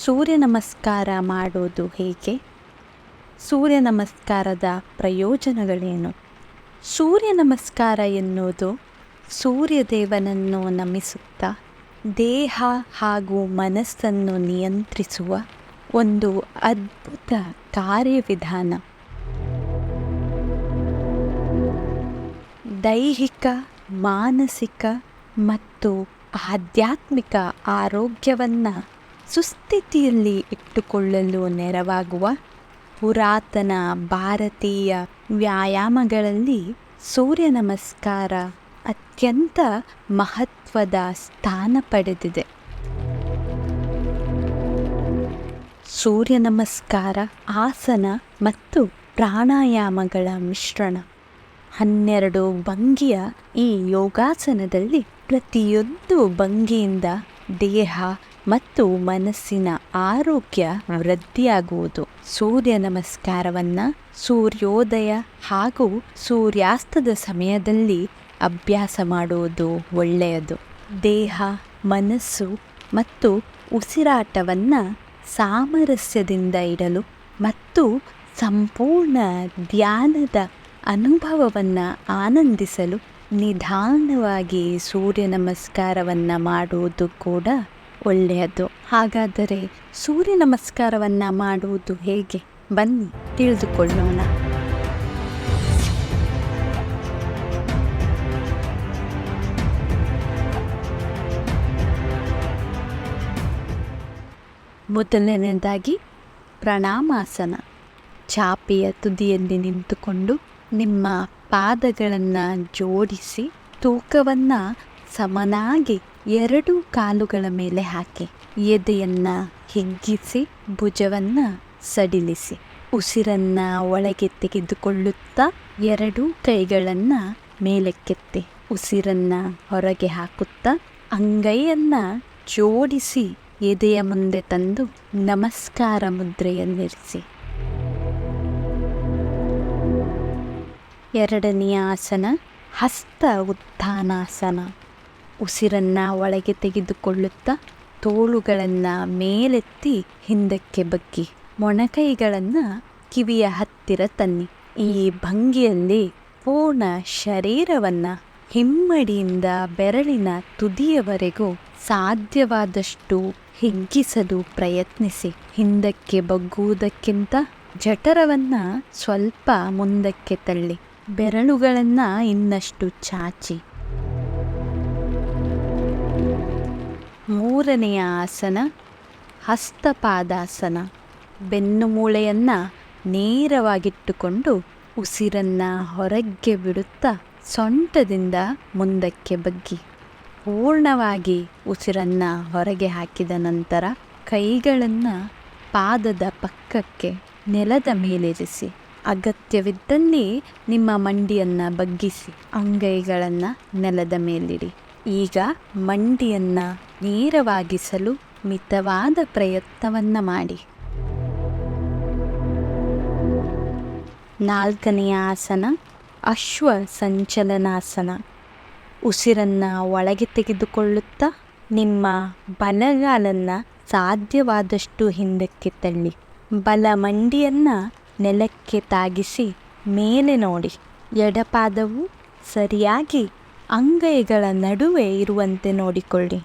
ಸೂರ್ಯ ನಮಸ್ಕಾರ ಮಾಡೋದು ಹೇಗೆ? ಸೂರ್ಯ ನಮಸ್ಕಾರದ ಪ್ರಯೋಜನಗಳೇನು? ಸೂರ್ಯ ನಮಸ್ಕಾರ ಎನ್ನುವುದು ಸೂರ್ಯದೇವನನ್ನು ನಮಿಸುತ್ತಾ ದೇಹ ಹಾಗೂ ಮನಸ್ಸನ್ನು ನಿಯಂತ್ರಿಸುವ ಒಂದು ಅದ್ಭುತ ಕಾರ್ಯವಿಧಾನ. ದೈಹಿಕ, ಮಾನಸಿಕ ಮತ್ತು ಆಧ್ಯಾತ್ಮಿಕ ಆರೋಗ್ಯವನ್ನು ಸುಸ್ಥಿತಿಯಲ್ಲಿ ಇಟ್ಟುಕೊಳ್ಳಲು ನೆರವಾಗುವ ಪುರಾತನ ಭಾರತೀಯ ವ್ಯಾಯಾಮಗಳಲ್ಲಿ ಸೂರ್ಯ ನಮಸ್ಕಾರ ಅತ್ಯಂತ ಮಹತ್ವದ ಸ್ಥಾನ ಪಡೆದಿದೆ. ಸೂರ್ಯ ನಮಸ್ಕಾರ ಆಸನ ಮತ್ತು ಪ್ರಾಣಾಯಾಮಗಳ ಮಿಶ್ರಣ. 12 ಭಂಗಿಯ ಈ ಯೋಗಾಸನದಲ್ಲಿ ಪ್ರತಿಯೊಂದು ಭಂಗಿಯಿಂದ ದೇಹ ಮತ್ತು ಮನಸ್ಸಿನ ಆರೋಗ್ಯ ವೃದ್ಧಿಯಾಗುವುದು. ಸೂರ್ಯ ನಮಸ್ಕಾರವನ್ನು ಸೂರ್ಯೋದಯ ಹಾಗೂ ಸೂರ್ಯಾಸ್ತದ ಸಮಯದಲ್ಲಿ ಅಭ್ಯಾಸ ಮಾಡುವುದು ಒಳ್ಳೆಯದು. ದೇಹ, ಮನಸ್ಸು ಮತ್ತು ಉಸಿರಾಟವನ್ನು ಸಾಮರಸ್ಯದಿಂದ ಇಡಲು ಮತ್ತು ಸಂಪೂರ್ಣ ಧ್ಯಾನದ ಅನುಭವವನ್ನು ಆನಂದಿಸಲು ನಿಧಾನವಾಗಿ ಸೂರ್ಯ ನಮಸ್ಕಾರವನ್ನು ಮಾಡುವುದು ಕೂಡ ಒಳ್ಳೆಯದು. ಹಾಗಾದರೆ ಸೂರ್ಯ ನಮಸ್ಕಾರವನ್ನು ಮಾಡುವುದು ಹೇಗೆ? ಬನ್ನಿ ತಿಳಿದುಕೊಳ್ಳೋಣ. ಮೊದಲನೇದಾಗಿ ಪ್ರಣಾಮಾಸನ. ಚಾಪೆಯ ತುದಿಯಲ್ಲಿ ನಿಂತುಕೊಂಡು ನಿಮ್ಮ ಪಾದಗಳನ್ನು ಜೋಡಿಸಿ ತೂಕವನ್ನು ಸಮನಾಗಿ 2 ಕಾಲುಗಳ ಮೇಲೆ ಹಾಕಿ. ಎದೆಯನ್ನು ಹಿಗ್ಗಿಸಿ ಭುಜವನ್ನು ಸಡಿಲಿಸಿ ಉಸಿರನ್ನು ಒಳಗೆ ತೆಗೆದುಕೊಳ್ಳುತ್ತಾ 2 ಕೈಗಳನ್ನು ಮೇಲಕ್ಕೆತ್ತಿ ಉಸಿರನ್ನು ಹೊರಗೆ ಹಾಕುತ್ತಾ ಅಂಗೈಯನ್ನು ಜೋಡಿಸಿ ಎದೆಯ ಮುಂದೆ ತಂದು ನಮಸ್ಕಾರ ಮುದ್ರೆಯಲ್ಲಿರಿಸಿ. ಎರಡನೆಯ ಆಸನ ಹಸ್ತ ಉತ್ಥಾನಾಸನ. ಉಸಿರನ್ನು ಒಳಗೆ ತೆಗೆದುಕೊಳ್ಳುತ್ತಾ ತೋಳುಗಳನ್ನು ಮೇಲೆತ್ತಿ ಹಿಂದಕ್ಕೆ ಬಗ್ಗಿ ಮೊಣಕೈಗಳನ್ನು ಕಿವಿಯ ಹತ್ತಿರ ತನ್ನಿ. ಈ ಭಂಗಿಯಲ್ಲಿ ಪೂರ್ಣ ಶರೀರವನ್ನು ಹಿಮ್ಮಡಿಯಿಂದ ಬೆರಳಿನ ತುದಿಯವರೆಗೂ ಸಾಧ್ಯವಾದಷ್ಟು ಹಿಗ್ಗಿಸಲು ಪ್ರಯತ್ನಿಸಿ. ಹಿಂದಕ್ಕೆ ಬಗ್ಗುವುದಕ್ಕಿಂತ ಜಠರವನ್ನು ಸ್ವಲ್ಪ ಮುಂದಕ್ಕೆ ತಳ್ಳಿ ಬೆರಳುಗಳನ್ನು ಇನ್ನಷ್ಟು ಚಾಚಿ. ಮೂರನೆಯ ಆಸನ ಹಸ್ತಪಾದಾಸನ. ಬೆನ್ನು ಮೂಳೆಯನ್ನು ನೇರವಾಗಿಟ್ಟುಕೊಂಡು ಉಸಿರನ್ನು ಹೊರಗೆ ಬಿಡುತ್ತಾ ಸೊಂಟದಿಂದ ಮುಂದಕ್ಕೆ ಬಗ್ಗಿ ಪೂರ್ಣವಾಗಿ ಉಸಿರನ್ನು ಹೊರಗೆ ಹಾಕಿದ ನಂತರ ಕೈಗಳನ್ನು ಪಾದದ ಪಕ್ಕಕ್ಕೆ ನೆಲದ ಮೇಲಿರಿಸಿ. ಅಗತ್ಯವಿದ್ದಲ್ಲಿ ನಿಮ್ಮ ಮಂಡಿಯನ್ನು ಬಗ್ಗಿಸಿ ಅಂಗೈಗಳನ್ನು ನೆಲದ ಮೇಲಿಡಿ. ಈಗ ಮಂಡಿಯನ್ನು ನೇರವಾಗಿಸಲು ಮಿತವಾದ ಪ್ರಯತ್ನವನ್ನು ಮಾಡಿ. 4ನೆಯ ಆಸನ ಅಶ್ವ ಸಂಚಲನಾಸನ. ಉಸಿರನ್ನು ಒಳಗೆ ತೆಗೆದುಕೊಳ್ಳುತ್ತಾ ನಿಮ್ಮ ಬಲಗಾಲನ್ನು ಸಾಧ್ಯವಾದಷ್ಟು ಹಿಂದಕ್ಕೆ ತಳ್ಳಿ ಬಲ ಮಂಡಿಯನ್ನು ನೆಲಕ್ಕೆ ತಾಗಿಸಿ ಮೇಲೆ ನೋಡಿ. ಎಡಪಾದವು ಸರಿಯಾಗಿ ಅಂಗೈಗಳ ನಡುವೆ ಇರುವಂತೆ ನೋಡಿಕೊಳ್ಳಿ.